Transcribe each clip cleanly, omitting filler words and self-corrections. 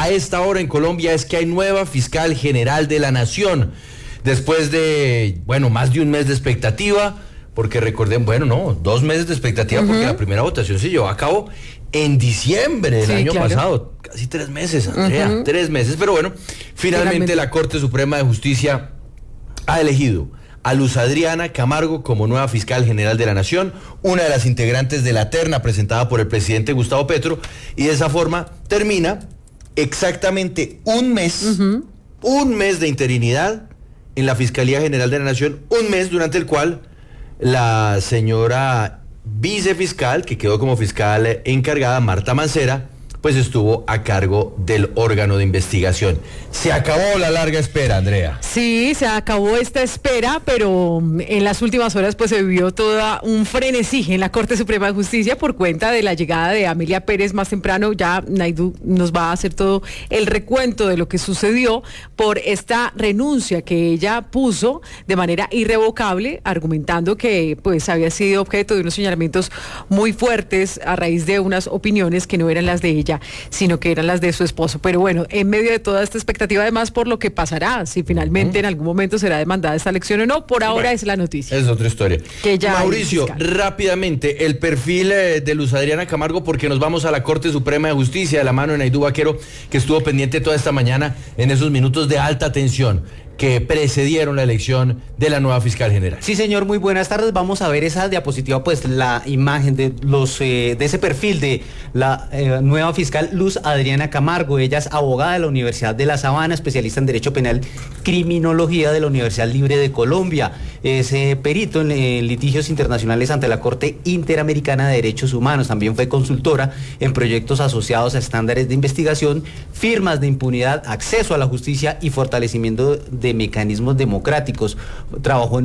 a esta hora en Colombia es que hay nueva fiscal general de la Nación. Después de, más de un mes de expectativa, porque recordemos, 2 meses de expectativa, porque la primera votación se llevó a cabo en diciembre del año pasado. Casi 3 meses, Andrea, 3 meses. Pero finalmente la Corte Suprema de Justicia ha elegido a Luz Adriana Camargo como nueva fiscal general de la Nación, una de las integrantes de la terna presentada por el presidente Gustavo Petro, y de esa forma termina exactamente un mes de interinidad en la Fiscalía General de la Nación, un mes durante el cual la señora vicefiscal, que quedó como fiscal encargada, Marta Mancera, pues estuvo a cargo del órgano de investigación. Se acabó la larga espera, Andrea. Sí, se acabó esta espera, pero en las últimas horas pues se vivió toda un frenesí en la Corte Suprema de Justicia por cuenta de la llegada de Amelia Pérez más temprano. Ya Naidu nos va a hacer todo el recuento de lo que sucedió por esta renuncia que ella puso de manera irrevocable, argumentando que pues había sido objeto de unos señalamientos muy fuertes a raíz de unas opiniones que no eran las de ella, sino que eran las de su esposo. Pero en medio de toda esta expectativa, además por lo que pasará, si finalmente en algún momento será demandada esta elección o no, por ahora es la noticia. Es otra historia. Que ya Mauricio, rápidamente, el perfil de Luz Adriana Camargo, porque nos vamos a la Corte Suprema de Justicia de la mano de Naidu Vaquero, que estuvo pendiente toda esta mañana en esos minutos de alta tensión que precedieron la elección de la nueva fiscal general. Sí, señor, muy buenas tardes. Vamos a ver esa diapositiva, pues la imagen de de ese perfil de la nueva fiscal Luz Adriana Camargo. Ella es abogada de la Universidad de La Sabana, especialista en Derecho Penal, Criminología de la Universidad Libre de Colombia. Es perito en litigios internacionales ante la Corte Interamericana de Derechos Humanos. También fue consultora en proyectos asociados a estándares de investigación, firmas de impunidad, acceso a la justicia y fortalecimiento de mecanismos democráticos. Trabajó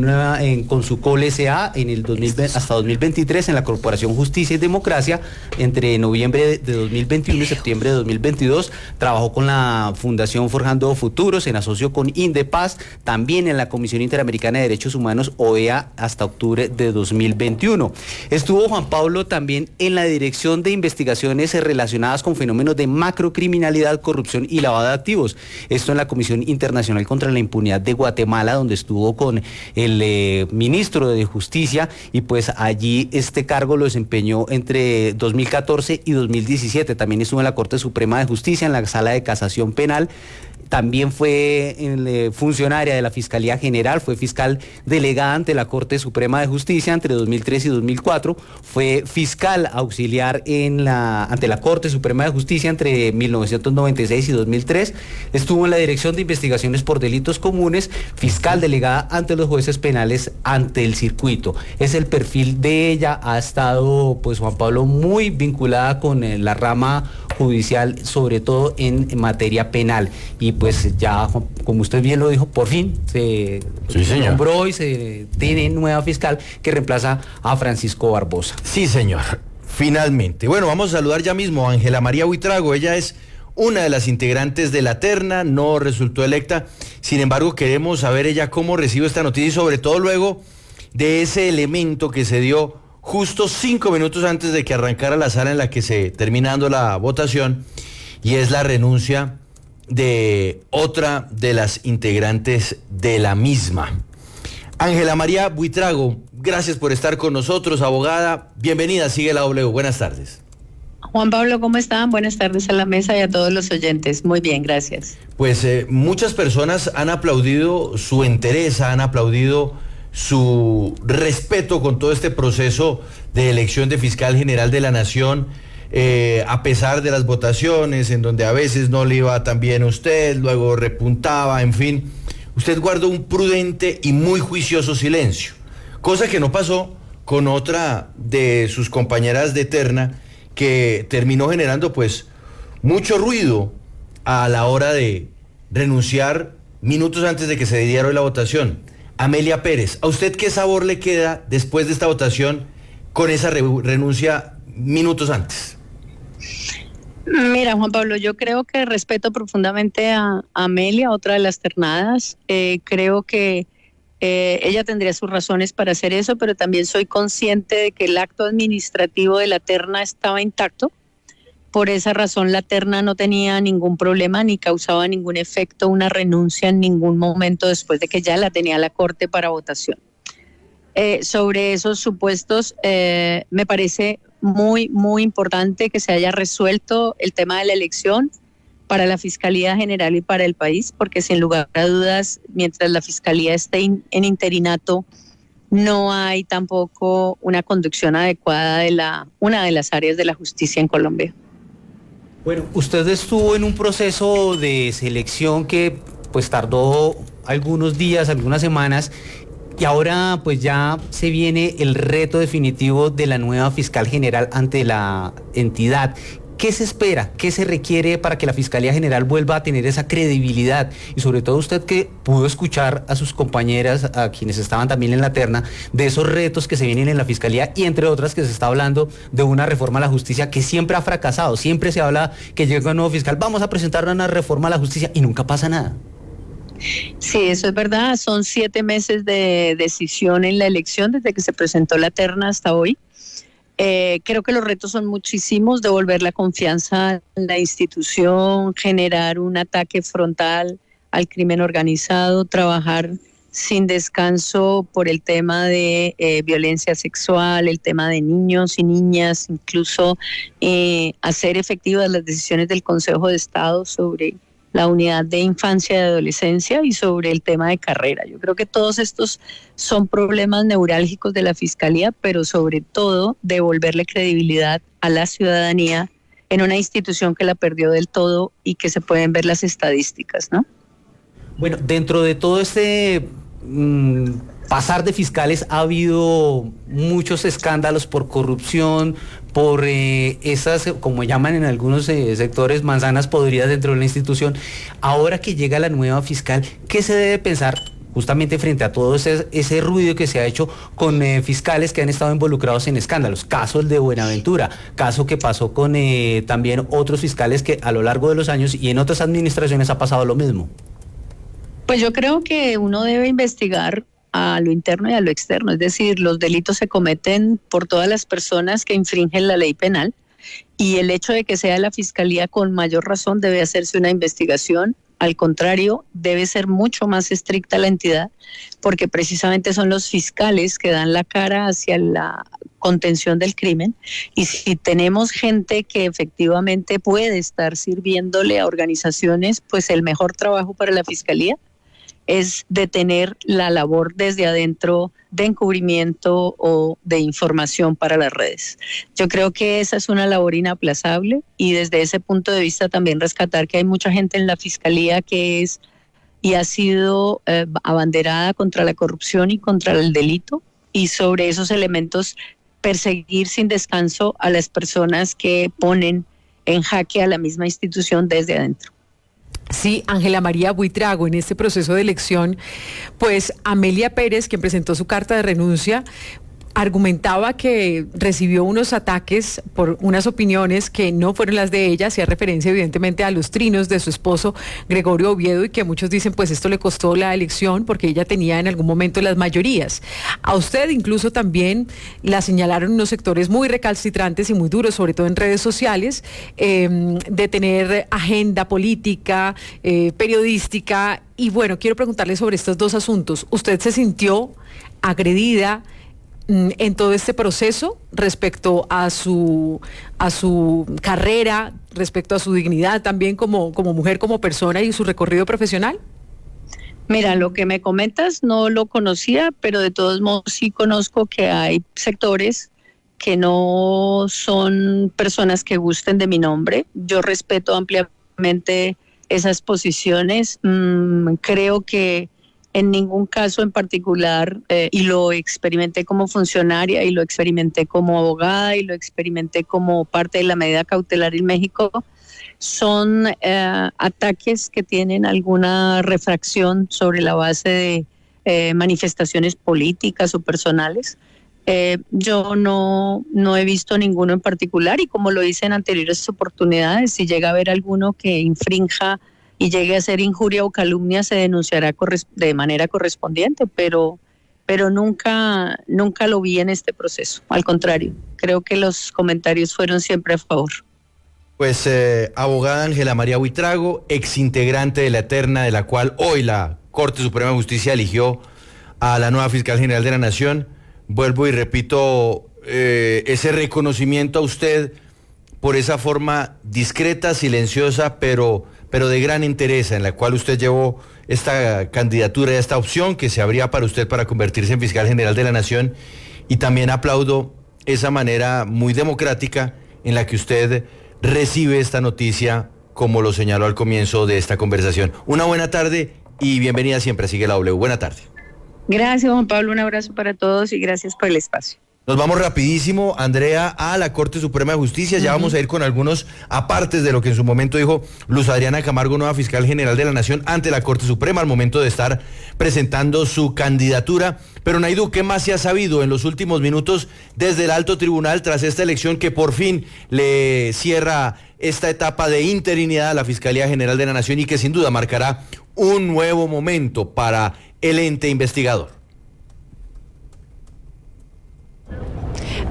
con su Col S.A. en el 2020 hasta 2023 en la Corporación Justicia y Democracia. Entre noviembre de 2021 y septiembre de 2022 trabajó con la Fundación Forjando Futuros en asocio con Indepaz, también en la Comisión Interamericana de Derechos Humanos, OEA, hasta octubre de 2021. Estuvo Juan Pablo también en la Dirección de Investigaciones relacionadas con fenómenos de macrocriminalidad, corrupción y lavado de activos. Esto en la Comisión Internacional contra la Impunidad de Guatemala, donde estuvo con el ministro de Justicia, y pues allí este cargo lo desempeñó entre 2014 y 2017. También estuvo en la Corte Suprema de Justicia, en la Sala de Casación Penal. También fue funcionaria de la Fiscalía General, fue fiscal delegada ante la Corte Suprema de Justicia entre 2003 y 2004, fue fiscal auxiliar ante la Corte Suprema de Justicia entre 1996 y 2003, estuvo en la Dirección de Investigaciones por Delitos Comunes, fiscal delegada ante los jueces penales ante el circuito. Es el perfil de ella. Ha estado, pues, Juan Pablo, muy vinculada con la rama judicial, sobre todo en materia penal, y pues ya, como usted bien lo dijo, por fin se nombró y se tiene nueva fiscal que reemplaza a Francisco Barbosa. Sí, señor, finalmente. Vamos a saludar ya mismo a Ángela María Buitrago. Ella es una de las integrantes de la terna, no resultó electa. Sin embargo, queremos saber ella cómo recibe esta noticia, y sobre todo luego de ese elemento que se dio justo 5 minutos antes de que arrancara la sala en la que se termina dando la votación, y es la renuncia de otra de las integrantes de la misma. Ángela María Buitrago, gracias por estar con nosotros, abogada. Bienvenida, sigue la W. Buenas tardes. Juan Pablo, ¿cómo están? Buenas tardes a la mesa y a todos los oyentes. Muy bien, gracias. Pues muchas personas han aplaudido su entereza, han aplaudido su respeto con todo este proceso de elección de fiscal general de la Nación, a pesar de las votaciones en donde a veces no le iba tan bien a usted, luego repuntaba, en fin. Usted guardó un prudente y muy juicioso silencio, cosa que no pasó con otra de sus compañeras de terna, que terminó generando pues mucho ruido a la hora de renunciar minutos antes de que se diera hoy la votación. Amelia Pérez, ¿a usted qué sabor le queda después de esta votación con esa renuncia minutos antes? Mira, Juan Pablo, yo creo que respeto profundamente a Amelia, otra de las ternadas. Creo que ella tendría sus razones para hacer eso, pero también soy consciente de que el acto administrativo de la terna estaba intacto. Por esa razón la terna no tenía ningún problema ni causaba ningún efecto una renuncia en ningún momento después de que ya la tenía la Corte para votación. Sobre esos supuestos, me parece muy, muy importante que se haya resuelto el tema de la elección para la Fiscalía General y para el país, porque sin lugar a dudas, mientras la Fiscalía esté en interinato, no hay tampoco una conducción adecuada de una de las áreas de la justicia en Colombia. Bueno, usted estuvo en un proceso de selección que pues tardó algunos días, algunas semanas, y ahora pues ya se viene el reto definitivo de la nueva fiscal general ante la entidad. ¿Qué se espera? ¿Qué se requiere para que la Fiscalía General vuelva a tener esa credibilidad? Y sobre todo usted que pudo escuchar a sus compañeras, a quienes estaban también en la terna, de esos retos que se vienen en la Fiscalía y entre otras que se está hablando de una reforma a la justicia que siempre ha fracasado. Siempre se habla que llega un nuevo fiscal, vamos a presentar una reforma a la justicia y nunca pasa nada. Sí, eso es verdad. Son 7 meses de decisión en la elección desde que se presentó la terna hasta hoy. Creo que los retos son muchísimos: devolver la confianza en la institución, generar un ataque frontal al crimen organizado, trabajar sin descanso por el tema de violencia sexual, el tema de niños y niñas, incluso hacer efectivas las decisiones del Consejo de Estado sobre la unidad de infancia y adolescencia y sobre el tema de carrera. Yo creo que todos estos son problemas neurálgicos de la Fiscalía, pero sobre todo devolverle credibilidad a la ciudadanía en una institución que la perdió del todo y que se pueden ver las estadísticas, ¿no? Bueno, dentro de todo este pasar de fiscales ha habido muchos escándalos por corrupción, por esas, como llaman en algunos sectores, manzanas podridas dentro de la institución. Ahora que llega la nueva fiscal, ¿qué se debe pensar justamente frente a todo ese ruido que se ha hecho con fiscales que han estado involucrados en escándalos? Caso el de Buenaventura, caso que pasó con también otros fiscales que a lo largo de los años y en otras administraciones ha pasado lo mismo. Pues yo creo que uno debe investigar a lo interno y a lo externo, es decir, los delitos se cometen por todas las personas que infringen la ley penal y el hecho de que sea la Fiscalía con mayor razón debe hacerse una investigación. Al contrario, debe ser mucho más estricta la entidad porque precisamente son los fiscales que dan la cara hacia la contención del crimen y si tenemos gente que efectivamente puede estar sirviéndole a organizaciones, pues el mejor trabajo para la Fiscalía es detener la labor desde adentro de encubrimiento o de información para las redes. Yo creo que esa es una labor inaplazable y desde ese punto de vista también rescatar que hay mucha gente en la Fiscalía que es y ha sido abanderada contra la corrupción y contra el delito y sobre esos elementos perseguir sin descanso a las personas que ponen en jaque a la misma institución desde adentro. Sí, Ángela María Buitrago, en este proceso de elección, pues Amelia Pérez, quien presentó su carta de renuncia, argumentaba que recibió unos ataques por unas opiniones que no fueron las de ella, hacía referencia evidentemente a los trinos de su esposo Gregorio Oviedo y que muchos dicen pues esto le costó la elección porque ella tenía en algún momento las mayorías. A usted incluso también la señalaron unos sectores muy recalcitrantes y muy duros, sobre todo en redes sociales, de tener agenda política, periodística y bueno, quiero preguntarle sobre estos dos asuntos. ¿Usted se sintió agredida en todo este proceso respecto a su carrera, respecto a su dignidad también como mujer, como persona y su recorrido profesional? Mira, lo que me comentas no lo conocía, pero de todos modos sí conozco que hay sectores que no son personas que gusten de mi nombre. Yo respeto ampliamente esas posiciones. Creo que en ningún caso en particular, y lo experimenté como funcionaria, y lo experimenté como abogada, y lo experimenté como parte de la medida cautelar en México, son ataques que tienen alguna refracción sobre la base de manifestaciones políticas o personales. Yo no he visto ninguno en particular, y como lo hice en anteriores oportunidades, si llega a haber alguno que infrinja y llegue a ser injuria o calumnia, se denunciará de manera correspondiente, pero nunca lo vi en este proceso. Al contrario, creo que los comentarios fueron siempre a favor. Pues abogada Ángela María Buitrago, exintegrante de la terna de la cual hoy la Corte Suprema de Justicia eligió a la nueva Fiscal General de la Nación. Vuelvo y repito ese reconocimiento a usted por esa forma discreta, silenciosa, pero de gran interés en la cual usted llevó esta candidatura y esta opción que se abría para usted para convertirse en Fiscal General de la Nación. Y también aplaudo esa manera muy democrática en la que usted recibe esta noticia, como lo señaló al comienzo de esta conversación. Una buena tarde y bienvenida siempre a Sigue la W. Buena tarde. Gracias, Juan Pablo, un abrazo para todos y gracias por el espacio. Nos vamos rapidísimo, Andrea, a la Corte Suprema de Justicia. Ya vamos a ir con algunos apartes de lo que en su momento dijo Luz Adriana Camargo, nueva Fiscal General de la Nación, ante la Corte Suprema al momento de estar presentando su candidatura. Pero Naidu, ¿qué más se ha sabido en los últimos minutos desde el alto tribunal tras esta elección que por fin le cierra esta etapa de interinidad a la Fiscalía General de la Nación y que sin duda marcará un nuevo momento para el ente investigador?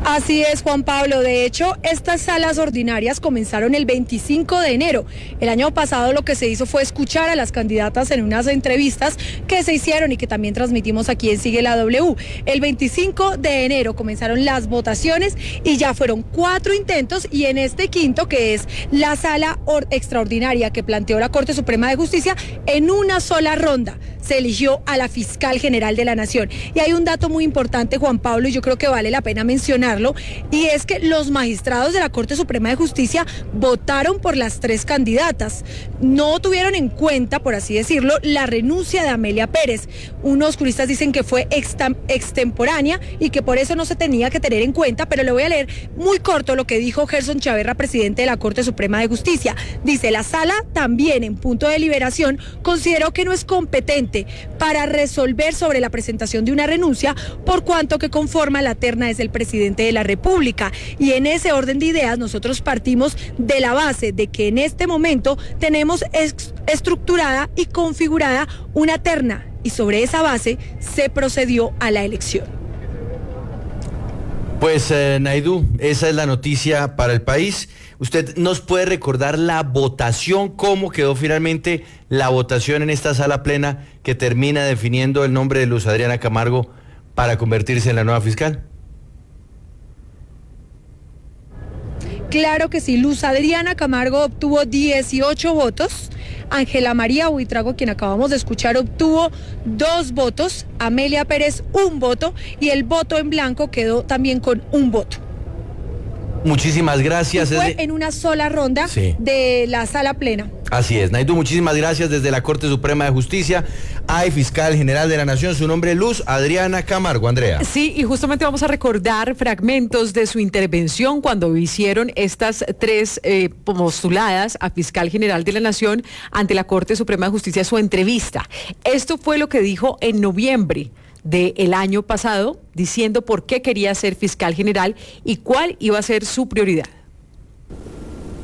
Así es, Juan Pablo. De hecho, estas salas ordinarias comenzaron el 25 de enero. El año pasado lo que se hizo fue escuchar a las candidatas en unas entrevistas que se hicieron y que también transmitimos aquí en Sigue la W. El 25 de enero comenzaron las votaciones y ya fueron 4 intentos, y en este quinto, que es la sala extraordinaria que planteó la Corte Suprema de Justicia, en una sola ronda se eligió a la Fiscal General de la Nación. Y hay un dato muy importante, Juan Pablo, y yo creo que vale la pena mencionarlo, y es que los magistrados de la Corte Suprema de Justicia votaron por las 3 candidatas. No tuvieron en cuenta, por así decirlo, la renuncia de Amelia Pérez. Unos juristas dicen que fue extemporánea y que por eso no se tenía que tener en cuenta, pero le voy a leer muy corto lo que dijo Gerson Chaverra, presidente de la Corte Suprema de Justicia. Dice: la sala también en punto de deliberación consideró que no es competente para resolver sobre la presentación de una renuncia, por cuanto que conforma la terna es el presidente de la República. Y en ese orden de ideas nosotros partimos de la base de que en este momento tenemos estructurada y configurada una terna, y sobre esa base se procedió a la elección. Pues Naidu, esa es la noticia para el país. ¿Usted nos puede recordar la votación, cómo quedó finalmente la votación en esta sala plena que termina definiendo el nombre de Luz Adriana Camargo para convertirse en la nueva fiscal? Claro que sí, Luz Adriana Camargo obtuvo 18 votos, Ángela María Buitrago, quien acabamos de escuchar, obtuvo 2 votos, Amelia Pérez 1 voto, y el voto en blanco quedó también con 1 voto. Muchísimas gracias. Y fue en una sola ronda de la sala plena. Así es, Naidu, muchísimas gracias. Desde la Corte Suprema de Justicia hay Fiscal General de la Nación, su nombre es Luz Adriana Camargo. Andrea. Sí, y justamente vamos a recordar fragmentos de su intervención cuando hicieron estas 3 postuladas a Fiscal General de la Nación ante la Corte Suprema de Justicia, su entrevista. Esto fue lo que dijo en noviembre del año pasado, diciendo por qué quería ser fiscal general y cuál iba a ser su prioridad.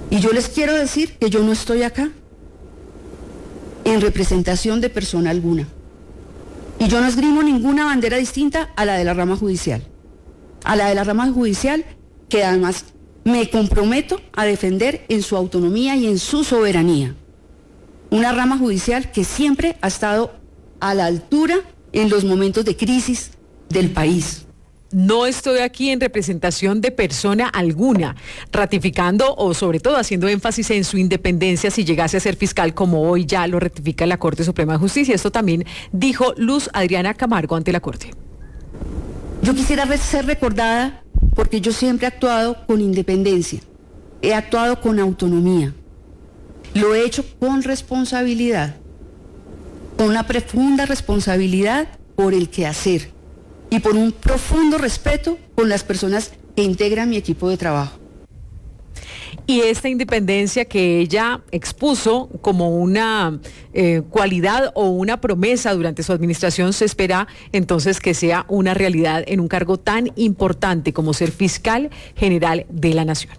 Y yo les quiero decir que yo no estoy acá en representación de persona alguna. Y yo no esgrimo ninguna bandera distinta a la de la rama judicial. A la de la rama judicial, que además me comprometo a defender en su autonomía y en su soberanía. Una rama judicial que siempre ha estado a la altura en los momentos de crisis del país. No estoy aquí en representación de persona alguna, ratificando o sobre todo haciendo énfasis en su independencia si llegase a ser fiscal, como hoy ya lo ratifica la Corte Suprema de Justicia. Esto también dijo Luz Adriana Camargo ante la Corte. Yo quisiera ser recordada porque yo siempre he actuado con independencia, he actuado con autonomía, lo he hecho con responsabilidad, con una profunda responsabilidad por el quehacer y por un profundo respeto con las personas que integran mi equipo de trabajo. Y esta independencia que ella expuso como una cualidad o una promesa durante su administración, se espera entonces que sea una realidad en un cargo tan importante como ser Fiscal General de la Nación.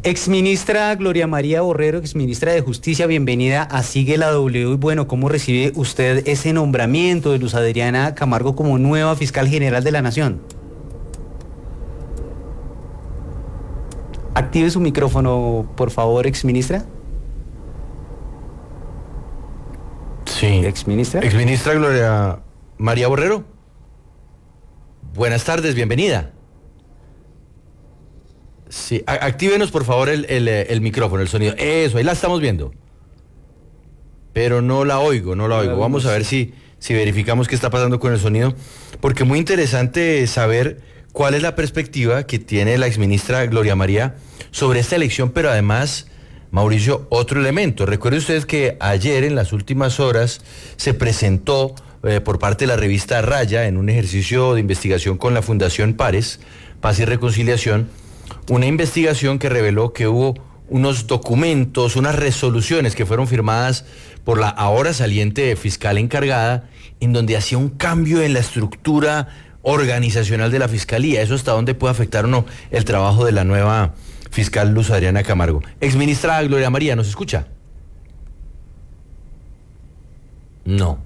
Exministra Gloria María Borrero, exministra de Justicia, bienvenida a Sigue la W. Y bueno, ¿cómo recibe usted ese nombramiento de Luz Adriana Camargo como nueva Fiscal General de la Nación? Active su micrófono, por favor, exministra. Sí. Exministra. Exministra Gloria María Borrero. Buenas tardes, bienvenida. Sí, actívenos por favor el micrófono, el sonido. Eso, ahí la estamos viendo. Pero no la oigo. Vamos a ver si verificamos qué está pasando con el sonido. Porque muy interesante saber cuál es la perspectiva que tiene la exministra Gloria María sobre esta elección, pero además, Mauricio, otro elemento. Recuerde usted que ayer, en las últimas horas, se presentó por parte de la revista Raya, en un ejercicio de investigación con la Fundación Pares, Paz y Reconciliación, una investigación que reveló que hubo unos documentos, unas resoluciones que fueron firmadas por la ahora saliente fiscal encargada, en donde hacía un cambio en la estructura organizacional de la Fiscalía. ¿Eso hasta dónde puede afectar o no el trabajo de la nueva fiscal Luz Adriana Camargo? Exministra Gloria María, ¿nos escucha? No,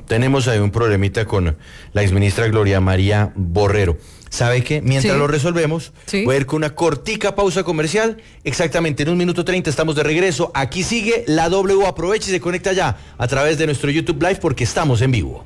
tenemos ahí un problemita con la exministra Gloria María Borrero. ¿Sabe qué? Mientras lo resolvemos, voy a ir con una cortica pausa comercial. Exactamente en 1 minuto 30 estamos de regreso. Aquí sigue la W. Aproveche y se conecta ya a través de nuestro YouTube Live porque estamos en vivo.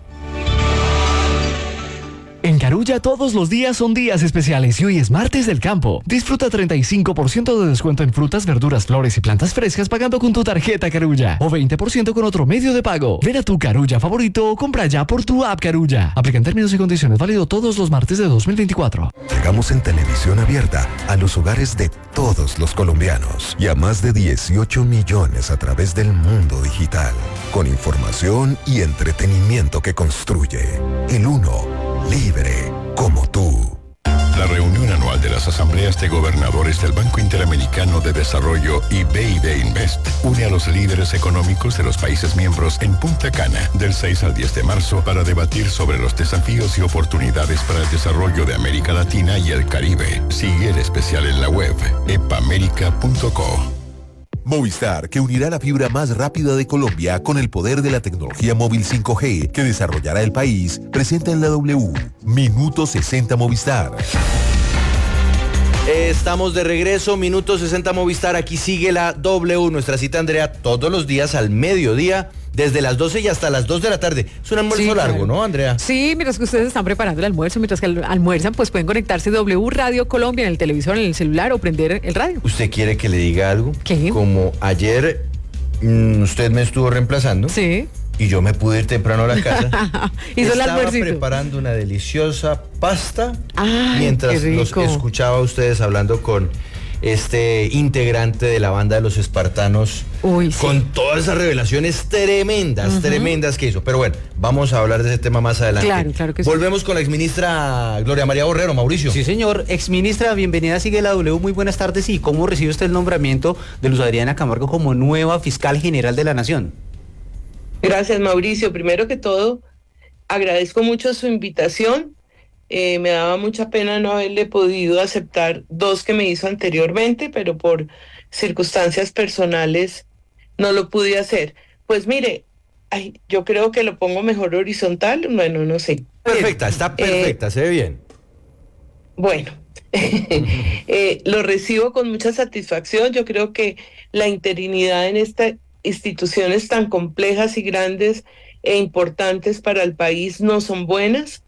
En Carulla todos los días son días especiales y hoy es martes del campo. Disfruta 35% de descuento en frutas, verduras, flores y plantas frescas pagando con tu tarjeta Carulla o 20% con otro medio de pago. Ven a tu Carulla favorito o compra ya por tu app Carulla. Aplican términos y condiciones, válido todos los martes de 2024. Llegamos en televisión abierta a los hogares de todos los colombianos y a más de 18 millones a través del mundo digital, con información y entretenimiento que construye. El Uno. Libre como tú. La reunión anual de las asambleas de gobernadores del Banco Interamericano de Desarrollo y BID Invest une a los líderes económicos de los países miembros en Punta Cana del 6 al 10 de marzo para debatir sobre los desafíos y oportunidades para el desarrollo de América Latina y el Caribe. Sigue el especial en la web epamerica.co. Movistar, que unirá la fibra más rápida de Colombia con el poder de la tecnología móvil 5G que desarrollará el país, presenta en la W Minuto 60 Movistar. Estamos de regreso, Minuto 60 Movistar. Aquí sigue la W, nuestra cita, Andrea, todos los días al mediodía, desde las 12 y hasta las 2 de la tarde. Es un almuerzo largo, claro, ¿no, Andrea? Sí, mientras que ustedes están preparando el almuerzo, mientras que almuerzan, pues pueden conectarse W Radio Colombia en el televisor, en el celular o prender el radio. ¿Usted quiere que le diga algo? ¿Qué? Como ayer usted me estuvo reemplazando. Sí. Y yo me pude ir temprano a la casa. Hizo el almuercito. Estaba preparando una deliciosa pasta. Ay, mientras los escuchaba a ustedes hablando con este integrante de la banda de los espartanos. Uy, sí. Con todas esas revelaciones tremendas que hizo. Pero bueno, vamos a hablar de ese tema más adelante. Claro que sí. Volvemos con la exministra Gloria María Borrero, Mauricio. Sí, señor. Exministra, bienvenida, sigue la W, muy buenas tardes. ¿Y cómo recibe usted el nombramiento de Luz Adriana Camargo como nueva fiscal general de la Nación? Gracias, Mauricio. Primero que todo, agradezco mucho su invitación. Me daba mucha pena no haberle podido aceptar 2 que me hizo anteriormente, pero por circunstancias personales no lo pude hacer. Pues mire, yo creo que lo pongo mejor horizontal, bueno, no sé. Perfecta, está perfecta, se ve bien. Bueno, lo recibo con mucha satisfacción. Yo creo que la interinidad en esta instituciones tan complejas y grandes e importantes para el país no son buenas.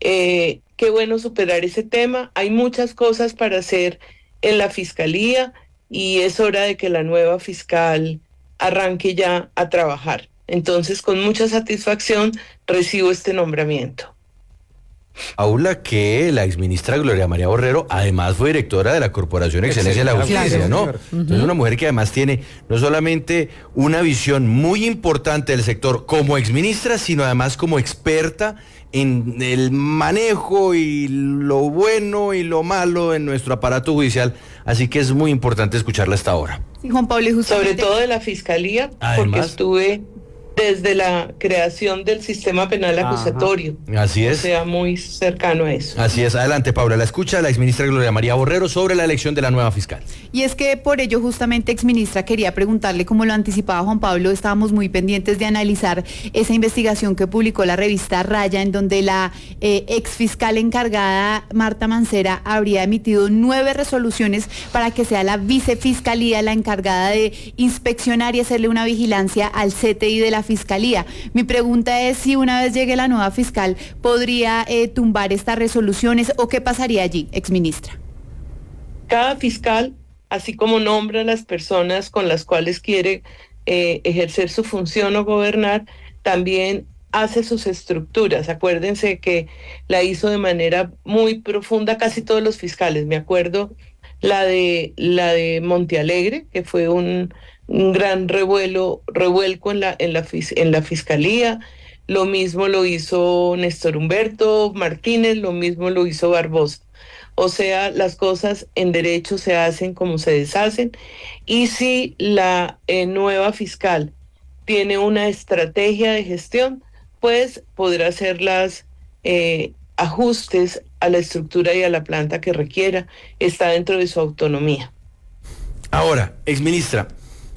Qué bueno superar ese tema. Hay muchas cosas para hacer en la fiscalía y es hora de que la nueva fiscal arranque ya a trabajar. Entonces, con mucha satisfacción recibo este nombramiento. Aula que la exministra Gloria María Borrero además fue directora de la Corporación Excelencia de la Justicia, ¿no? Entonces, una mujer que además tiene no solamente una visión muy importante del sector como exministra, sino además como experta en el manejo y lo bueno y lo malo en nuestro aparato judicial. Así que es muy importante escucharla hasta ahora. Sí, Juan Pablo, y justamente... Sobre todo de la Fiscalía, además, porque estuve desde la creación del sistema penal acusatorio. Así es. O sea, muy cercano a eso. Así es. Adelante, Paula. La escucha la exministra Gloria María Borrero sobre la elección de la nueva fiscal. Y es que por ello justamente, exministra, quería preguntarle, como lo anticipaba Juan Pablo, estábamos muy pendientes de analizar esa investigación que publicó la revista Raya, en donde la exfiscal encargada, Marta Mancera, habría emitido 9 resoluciones para que sea la vicefiscalía la encargada de inspeccionar y hacerle una vigilancia al CTI de la Fiscalía. Mi pregunta es si una vez llegue la nueva fiscal podría tumbar estas resoluciones, o qué pasaría allí, exministra. Cada fiscal, así como nombra a las personas con las cuales quiere ejercer su función o gobernar, también hace sus estructuras. Acuérdense que la hizo de manera muy profunda casi todos los fiscales. Me acuerdo la de Montealegre, que fue un gran revuelco en la fiscalía. Lo mismo lo hizo Néstor Humberto Martínez, lo mismo lo hizo Barbosa. O sea, las cosas en derecho se hacen como se deshacen, y si la nueva fiscal tiene una estrategia de gestión, pues podrá hacer los ajustes a la estructura y a la planta que requiera. Está dentro de su autonomía. Ahora, exministra,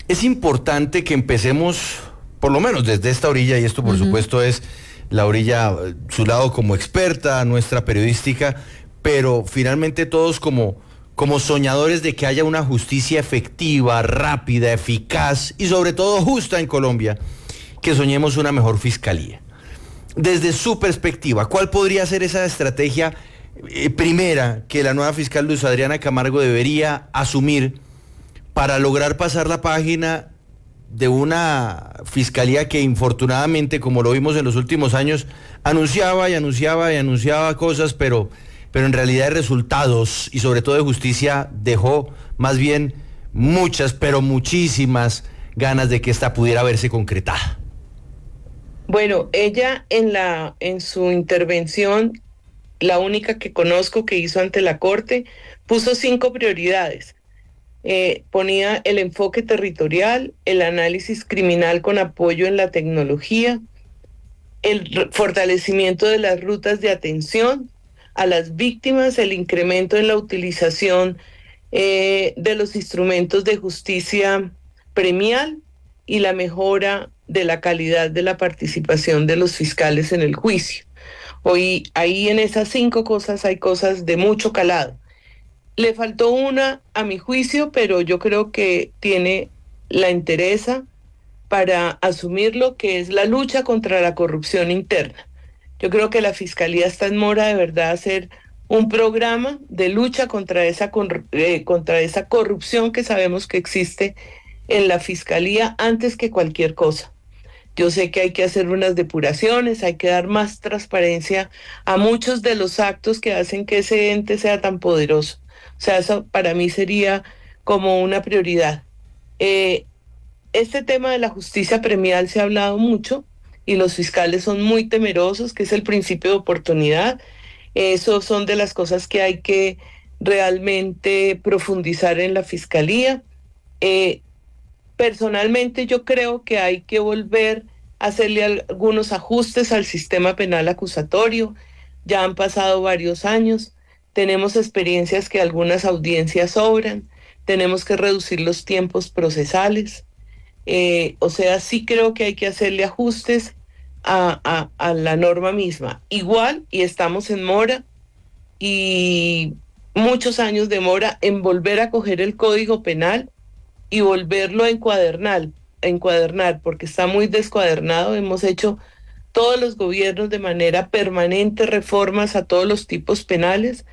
es importante que empecemos, por lo menos desde esta orilla, y esto por supuesto es la orilla, su lado como experta, nuestra periodística, pero finalmente todos como soñadores de que haya una justicia efectiva, rápida, eficaz y sobre todo justa en Colombia, que soñemos una mejor fiscalía. Desde su perspectiva, ¿cuál podría ser esa estrategia primera que la nueva fiscal Luz Adriana Camargo debería asumir para lograr pasar la página de una fiscalía que infortunadamente, como lo vimos en los últimos años, anunciaba cosas, pero en realidad de resultados y sobre todo de justicia dejó más bien muchas, pero muchísimas ganas de que esta pudiera verse concretada? Bueno, ella en su intervención, la única que conozco que hizo ante la Corte, puso 5 prioridades. Ponía el enfoque territorial, el análisis criminal con apoyo en la tecnología, el fortalecimiento de las rutas de atención a las víctimas, el incremento en la utilización de los instrumentos de justicia premial y la mejora de la calidad de la participación de los fiscales en el juicio. Hoy, ahí en esas 5 cosas hay cosas de mucho calado. Le faltó una, a mi juicio, pero yo creo que tiene la entereza para asumirlo, que es la lucha contra la corrupción interna. Yo creo que la Fiscalía está en mora de verdad hacer un programa de lucha contra esa corrupción que sabemos que existe en la Fiscalía antes que cualquier cosa. Yo sé que hay que hacer unas depuraciones, hay que dar más transparencia a muchos de los actos que hacen que ese ente sea tan poderoso. O sea, eso para mí sería como una prioridad. Este tema de la justicia premial se ha hablado mucho y los fiscales son muy temerosos, que es el principio de oportunidad. Eso son de las cosas que hay que realmente profundizar en la Fiscalía. Personalmente yo creo que hay que volver a hacerle algunos ajustes al sistema penal acusatorio. Ya han pasado varios años, tenemos experiencias que algunas audiencias sobran, tenemos que reducir los tiempos procesales. O sea, sí creo que hay que hacerle ajustes a la norma misma. Igual, y estamos en mora, y muchos años de mora en volver a coger el Código Penal y volverlo a encuadernar, porque está muy descuadernado. Hemos hecho todos los gobiernos de manera permanente reformas a todos los tipos penales,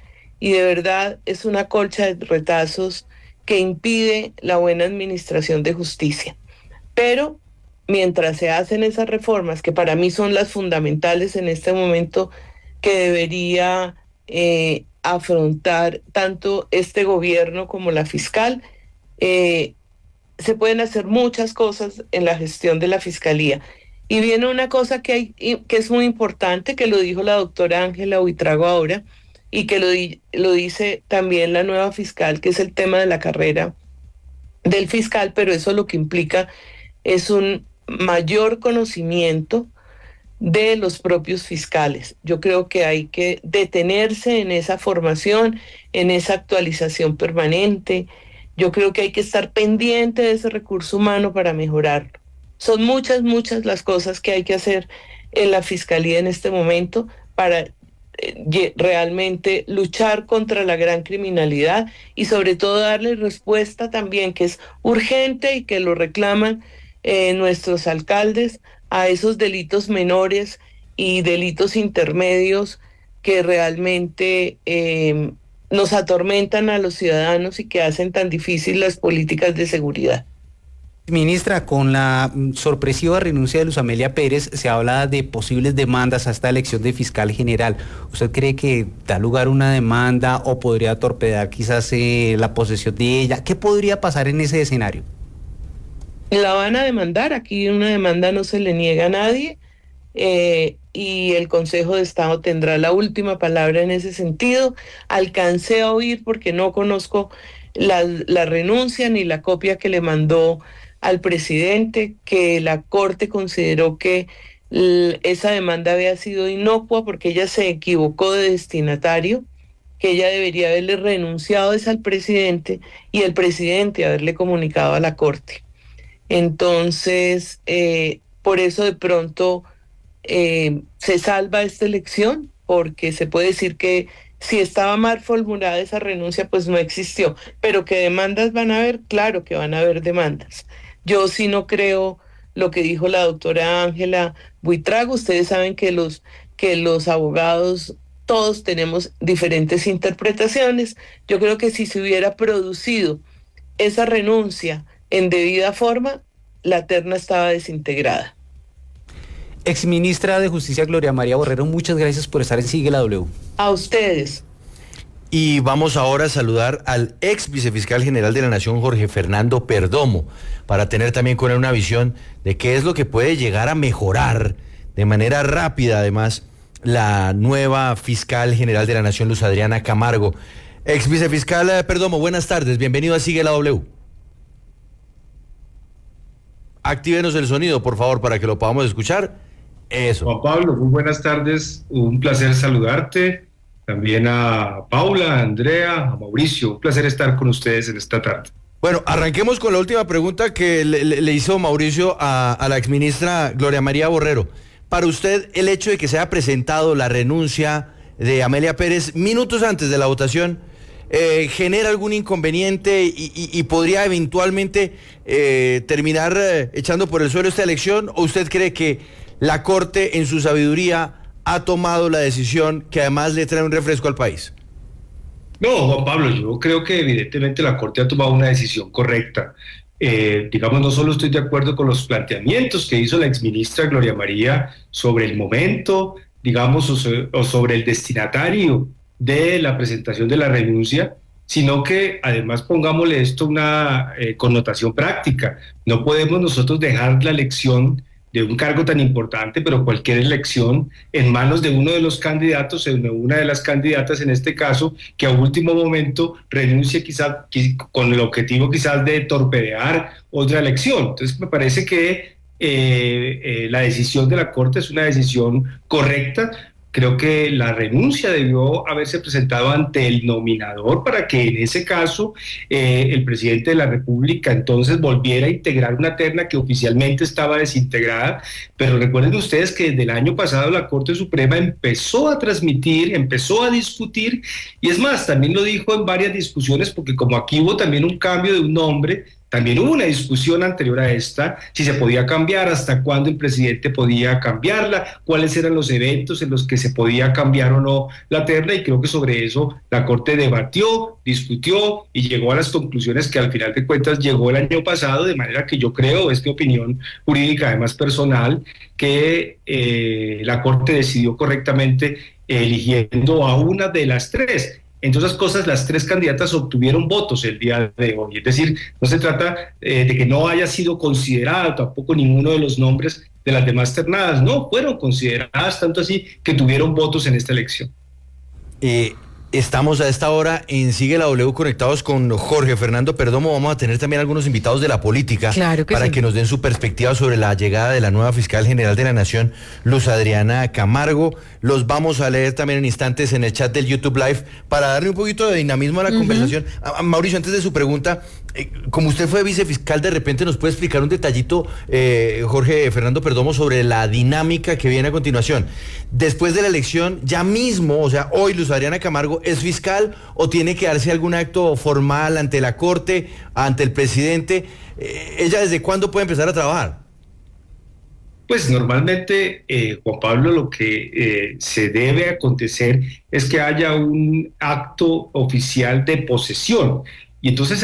y de verdad es una colcha de retazos que impide la buena administración de justicia. Pero mientras se hacen esas reformas, que para mí son las fundamentales en este momento, que debería afrontar tanto este gobierno como la fiscal, se pueden hacer muchas cosas en la gestión de la Fiscalía. Y viene una cosa que es muy importante, que lo dijo la doctora Ángela Buitrago ahora, y que lo dice también la nueva fiscal, que es el tema de la carrera del fiscal, pero eso lo que implica es un mayor conocimiento de los propios fiscales. Yo creo que hay que detenerse en esa formación, en esa actualización permanente. Yo creo que hay que estar pendiente de ese recurso humano para mejorarlo. Son muchas las cosas que hay que hacer en la Fiscalía en este momento para realmente luchar contra la gran criminalidad y sobre todo darle respuesta también, que es urgente y que lo reclaman nuestros alcaldes, a esos delitos menores y delitos intermedios que realmente nos atormentan a los ciudadanos y que hacen tan difícil las políticas de seguridad. Ministra, con la sorpresiva renuncia de Luz Amelia Pérez, se habla de posibles demandas a esta elección de fiscal general. ¿Usted cree que da lugar una demanda o podría torpedar quizás la posesión de ella? ¿Qué podría pasar en ese escenario? La van a demandar, aquí una demanda no se le niega a nadie, y el Consejo de Estado tendrá la última palabra en ese sentido. Alcancé a oír, porque no conozco la renuncia ni la copia que le mandó al presidente, que la Corte consideró que esa demanda había sido inocua porque ella se equivocó de destinatario, que ella debería haberle renunciado al presidente y el presidente haberle comunicado a la Corte. Entonces, por eso de pronto se salva esta elección, porque se puede decir que si estaba mal formulada esa renuncia, pues no existió. Pero que demandas van a haber, claro que van a haber demandas. Yo sí no creo lo que dijo la doctora Ángela Buitrago. Ustedes saben que los abogados todos tenemos diferentes interpretaciones. Yo creo que si se hubiera producido esa renuncia en debida forma, la terna estaba desintegrada. Exministra de Justicia Gloria María Borrero, muchas gracias por estar en Sigue la W. A ustedes. Y vamos ahora a saludar al ex vicefiscal general de la Nación, Jorge Fernando Perdomo, para tener también con él una visión de qué es lo que puede llegar a mejorar de manera rápida, además, la nueva fiscal general de la Nación, Luz Adriana Camargo. Ex vicefiscal Perdomo, buenas tardes, bienvenido a Sigue la W. Actívenos el sonido, por favor, para que lo podamos escuchar. Eso. Juan Pablo, muy buenas tardes, un placer saludarte. También a Paula, a Andrea, a Mauricio, un placer estar con ustedes en esta tarde. Bueno, arranquemos con la última pregunta que le hizo Mauricio a la exministra Gloria María Borrero. Para usted, el hecho de que se haya presentado la renuncia de Amelia Pérez minutos antes de la votación, ¿genera algún inconveniente y podría eventualmente terminar echando por el suelo esta elección? ¿O usted cree que la Corte, en su sabiduría, ha tomado la decisión que además le trae un refresco al país? No, Juan Pablo, yo creo que evidentemente la Corte ha tomado una decisión correcta. Digamos, no solo estoy de acuerdo con los planteamientos que hizo la exministra Gloria María sobre el momento, digamos, o sobre el destinatario de la presentación de la renuncia, sino que además pongámosle esto una connotación práctica. No podemos nosotros dejar la elección de un cargo tan importante, pero cualquier elección, en manos de uno de los candidatos, de una de las candidatas en este caso, que a último momento renuncie quizás con el objetivo quizás de torpedear otra elección. Entonces me parece que la decisión de la Corte es una decisión correcta. Creo que la renuncia debió haberse presentado ante el nominador para que en ese caso el presidente de la República entonces volviera a integrar una terna que oficialmente estaba desintegrada. Pero recuerden ustedes que desde el año pasado la Corte Suprema empezó a transmitir, empezó a discutir, y es más, también lo dijo en varias discusiones, porque como aquí hubo también un cambio de un nombre, también hubo una discusión anterior a esta, si se podía cambiar, hasta cuándo el presidente podía cambiarla, cuáles eran los eventos en los que se podía cambiar o no la terna, y creo que sobre eso la Corte debatió, discutió y llegó a las conclusiones que al final de cuentas llegó el año pasado, de manera que yo creo, es mi opinión jurídica además personal, que la Corte decidió correctamente eligiendo a una de las tres. Entre otras cosas, las tres candidatas obtuvieron votos el día de hoy. Es decir, no se trata de que no haya sido considerado tampoco ninguno de los nombres de las demás ternadas. No, fueron consideradas, tanto así que tuvieron votos en esta elección. Estamos a esta hora en Sigue la W conectados con Jorge Fernando Perdomo. Vamos a tener también algunos invitados de la política para que nos den su perspectiva sobre la llegada de la nueva fiscal general de la Nación, Luz Adriana Camargo. Los vamos a leer también en instantes en el chat del YouTube Live para darle un poquito de dinamismo a la conversación. Mauricio, antes de su pregunta, como usted fue vicefiscal, de repente nos puede explicar un detallito, Jorge Fernando Perdomo, sobre la dinámica que viene a continuación. Después de la elección, ya mismo, o sea, hoy Luz Adriana Camargo es fiscal o tiene que darse algún acto formal ante la Corte, ante el presidente. ¿Ella desde cuándo puede empezar a trabajar? Pues normalmente, Juan Pablo, lo que se debe acontecer es que haya un acto oficial de posesión. Y entonces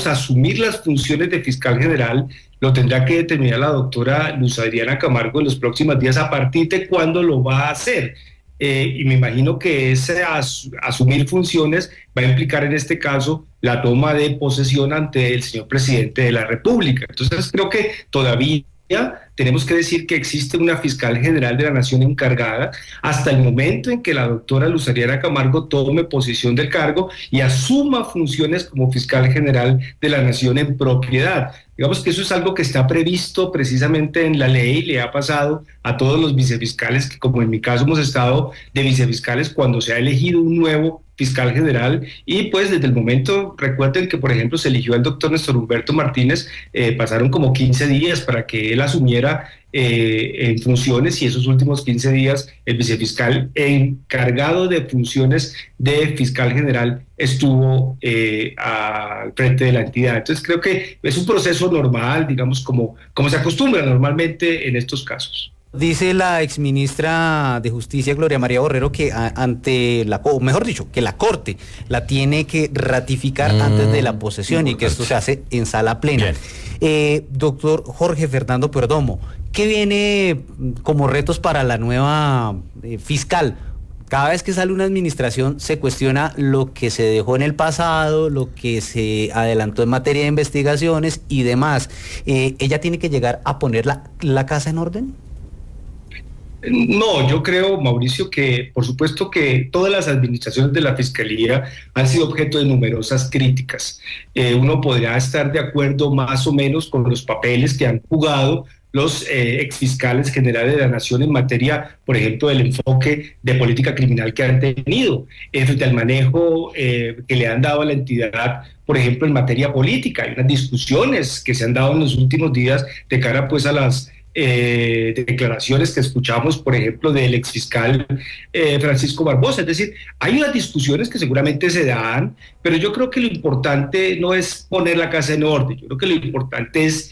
asumir las funciones de fiscal general lo tendrá que determinar la doctora Luz Adriana Camargo en los próximos días a partir de cuándo lo va a hacer. Y me imagino que ese asumir funciones va a implicar en este caso la toma de posesión ante el señor presidente de la República. Entonces creo que todavía tenemos que decir que existe una fiscal general de la Nación encargada hasta el momento en que la doctora Luz Adriana Camargo tome posesión del cargo y asuma funciones como fiscal general de la Nación en propiedad. Digamos que eso es algo que está previsto precisamente en la ley, le ha pasado a todos los vicefiscales, que como en mi caso hemos estado de vicefiscales cuando se ha elegido un nuevo fiscal general, y pues desde el momento, recuerden que por ejemplo se eligió al doctor Néstor Humberto Martínez, pasaron como 15 días para que él asumiera en funciones, y esos últimos 15 días el vicefiscal encargado de funciones de fiscal general estuvo al frente de la entidad. Entonces creo que es un proceso normal, digamos, como se acostumbra normalmente en estos casos. Dice la exministra de Justicia, Gloria María Borrero, que que la Corte la tiene que ratificar antes de la posesión y que esto se hace en sala plena. Doctor Jorge Fernando Perdomo, ¿qué viene como retos para la nueva fiscal? Cada vez que sale una administración se cuestiona lo que se dejó en el pasado, lo que se adelantó en materia de investigaciones y demás. ¿Ella tiene que llegar a poner la casa en orden? No, yo creo, Mauricio, que por supuesto que todas las administraciones de la Fiscalía han sido objeto de numerosas críticas. Uno podrá estar de acuerdo más o menos con los papeles que han jugado los exfiscales generales de la Nación en materia, por ejemplo, del enfoque de política criminal que han tenido, frente al manejo que le han dado a la entidad, por ejemplo, en materia política. Hay unas discusiones que se han dado en los últimos días de cara pues a las declaraciones que escuchamos, por ejemplo, del exfiscal Francisco Barbosa. Es decir, hay unas discusiones que seguramente se dan, pero yo creo que lo importante no es poner la casa en orden. Yo creo que lo importante es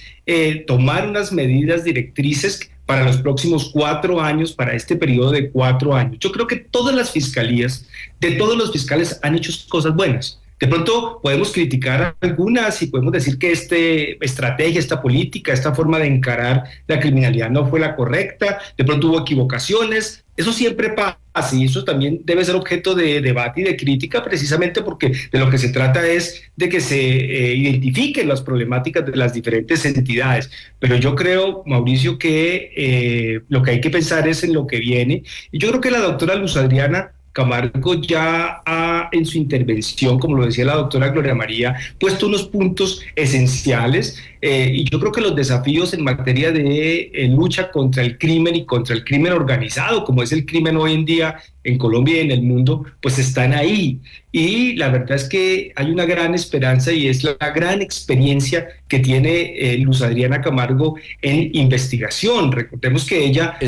tomar unas medidas directrices para los próximos 4 años, para este periodo de 4 años. Yo creo que todas las fiscalías, de todos los fiscales, han hecho cosas buenas. De pronto podemos criticar algunas y podemos decir que esta estrategia, esta política, esta forma de encarar la criminalidad no fue la correcta, de pronto hubo equivocaciones. Eso siempre pasa y eso también debe ser objeto de debate y de crítica, precisamente porque de lo que se trata es de que se identifiquen las problemáticas de las diferentes entidades. Pero yo creo, Mauricio, que lo que hay que pensar es en lo que viene, y yo creo que la doctora Luz Adriana Camargo ya ha, en su intervención, como lo decía la doctora Gloria María, puesto unos puntos esenciales, y yo creo que los desafíos en materia de lucha contra el crimen y contra el crimen organizado, como es el crimen hoy en día en Colombia y en el mundo, pues están ahí. Y la verdad es que hay una gran esperanza y es la gran experiencia que tiene Luz Adriana Camargo en investigación. Recordemos que ella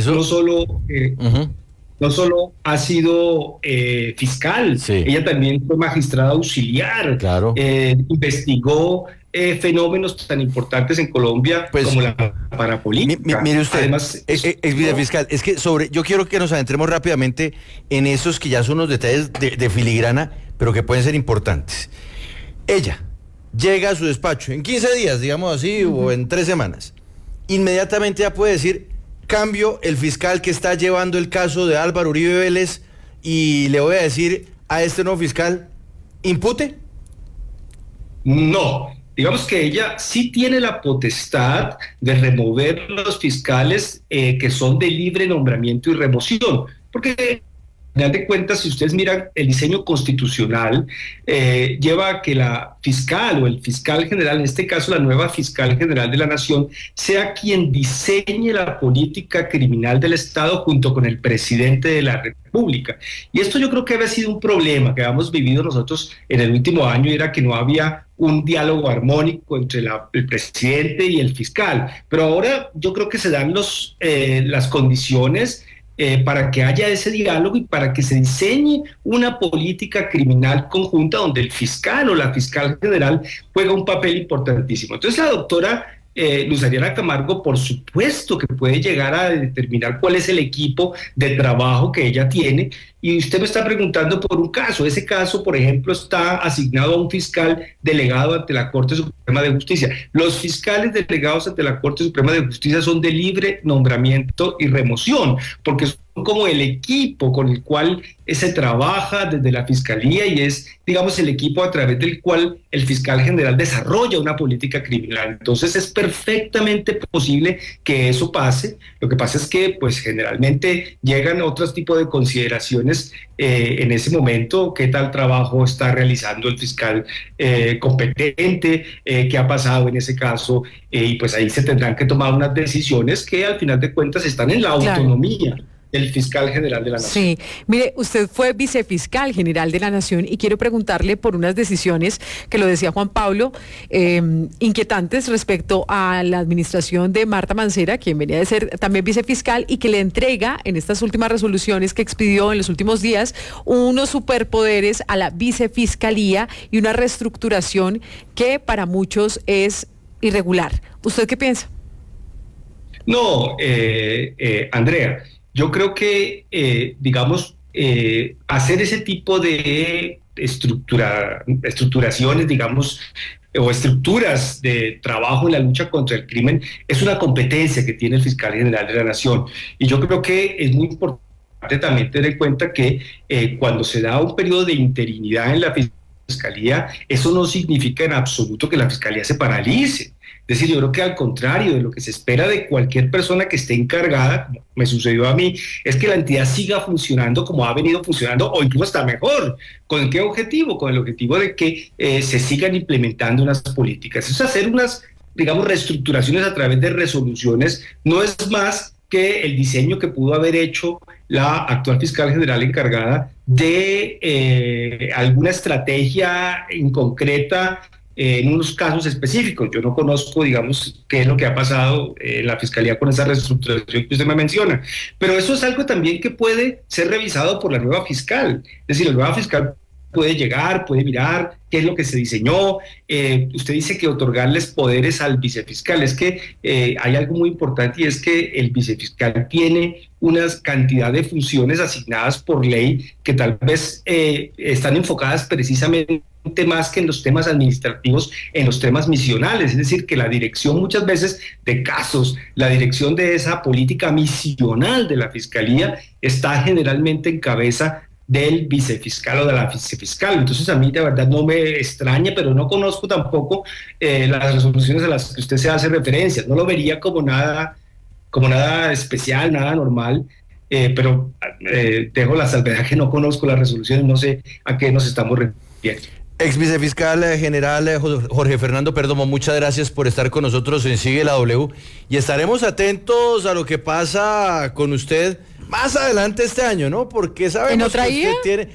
no solo ha sido fiscal, ella también fue magistrada auxiliar, investigó fenómenos tan importantes en Colombia como la parapolítica. Mire usted, además, ex vicefiscal, es que yo quiero que nos adentremos rápidamente en esos que ya son unos detalles de filigrana, pero que pueden ser importantes. Ella llega a su despacho en 15 días, digamos así, o en 3 semanas. Inmediatamente ya puede decir: cambio el fiscal que está llevando el caso de Álvaro Uribe Vélez y le voy a decir a este nuevo fiscal, impute. No, digamos que ella sí tiene la potestad de remover los fiscales que son de libre nombramiento y remoción, porque final de cuentas, si ustedes miran el diseño constitucional, lleva a que la fiscal o el fiscal general, en este caso la nueva fiscal general de la Nación, sea quien diseñe la política criminal del Estado junto con el presidente de la República. Y esto yo creo que había sido un problema que habíamos vivido nosotros en el último año, y era que no había un diálogo armónico entre el presidente y el fiscal. Pero ahora yo creo que se dan las condiciones para que haya ese diálogo y para que se diseñe una política criminal conjunta donde el fiscal o la fiscal general juega un papel importantísimo. Entonces la doctora Luz Adriana Camargo, por supuesto que puede llegar a determinar cuál es el equipo de trabajo que ella tiene. Y usted me está preguntando por un caso. Ese caso, por ejemplo, está asignado a un fiscal delegado ante la Corte Suprema de Justicia. Los fiscales delegados ante la Corte Suprema de Justicia son de libre nombramiento y remoción, porque son como el equipo con el cual se trabaja desde la Fiscalía, y es, digamos, el equipo a través del cual el fiscal general desarrolla una política criminal. Entonces es perfectamente posible que eso pase. Lo que pasa es que, pues, generalmente llegan otros tipos de consideraciones en ese momento: qué tal trabajo está realizando el fiscal competente, qué ha pasado en ese caso, y pues ahí se tendrán que tomar unas decisiones que al final de cuentas están en la autonomía del fiscal general de la Nación. Sí, mire, usted fue vicefiscal general de la Nación y quiero preguntarle por unas decisiones que, lo decía Juan Pablo, inquietantes respecto a la administración de Marta Mancera, quien venía de ser también vicefiscal, y que le entrega en estas últimas resoluciones que expidió en los últimos días unos superpoderes a la vicefiscalía y una reestructuración que para muchos es irregular. ¿Usted qué piensa? No, Andrea, yo creo que, hacer ese tipo de estructuraciones, digamos, o estructuras de trabajo en la lucha contra el crimen, es una competencia que tiene el fiscal general de la Nación. Y yo creo que es muy importante también tener en cuenta que cuando se da un periodo de interinidad en la Fiscalía, eso no significa en absoluto que la Fiscalía se paralice. Es decir, yo creo que al contrario de lo que se espera de cualquier persona que esté encargada, como me sucedió a mí, es que la entidad siga funcionando como ha venido funcionando, o incluso hasta mejor. ¿Con qué objetivo? Con el objetivo de que se sigan implementando unas políticas. Es hacer unas, digamos, reestructuraciones a través de resoluciones. No es más que el diseño que pudo haber hecho la actual fiscal general encargada de alguna estrategia en concreta en unos casos específicos. Yo no conozco, digamos, qué es lo que ha pasado en la Fiscalía con esa reestructuración que usted me menciona, pero eso es algo también que puede ser revisado por la nueva fiscal. Es decir, la nueva fiscal puede llegar, puede mirar qué es lo que se diseñó. Usted dice que otorgarles poderes al vicefiscal. Es que hay algo muy importante, y es que el vicefiscal tiene una cantidad de funciones asignadas por ley que tal vez están enfocadas precisamente más que en los temas administrativos, en los temas misionales. Es decir, que la dirección muchas veces de casos, la dirección de esa política misional de la Fiscalía está generalmente en cabeza del vicefiscal o de la vicefiscal. Entonces a mí de verdad no me extraña, pero no conozco tampoco las resoluciones a las que usted se hace referencia. No lo vería como nada especial, nada normal, pero dejo la salvedad que no conozco las resoluciones, no sé a qué nos estamos refiriendo. Ex vicefiscal general Jorge Fernando Perdomo, muchas gracias por estar con nosotros en Sigue la W, y estaremos atentos a lo que pasa con usted más adelante este año, ¿no? Porque sabemos que usted tiene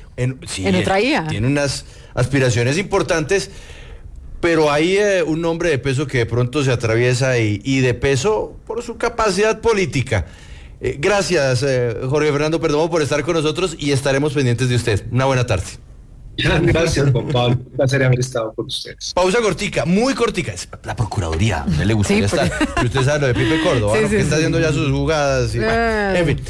tiene unas aspiraciones importantes, pero hay un nombre de peso que de pronto se atraviesa y de peso por su capacidad política. Gracias, Jorge Fernando Perdomo, por estar con nosotros, y estaremos pendientes de usted. Una buena tarde. Gracias, Juan Pablo. Un placer haber estado con ustedes. Pausa cortica, muy cortica. Es la Procuraduría, ¿a usted le gustaría estar? Y usted sabe lo de Pipe Córdoba, ¿no? Que está haciendo ya sus jugadas. En fin.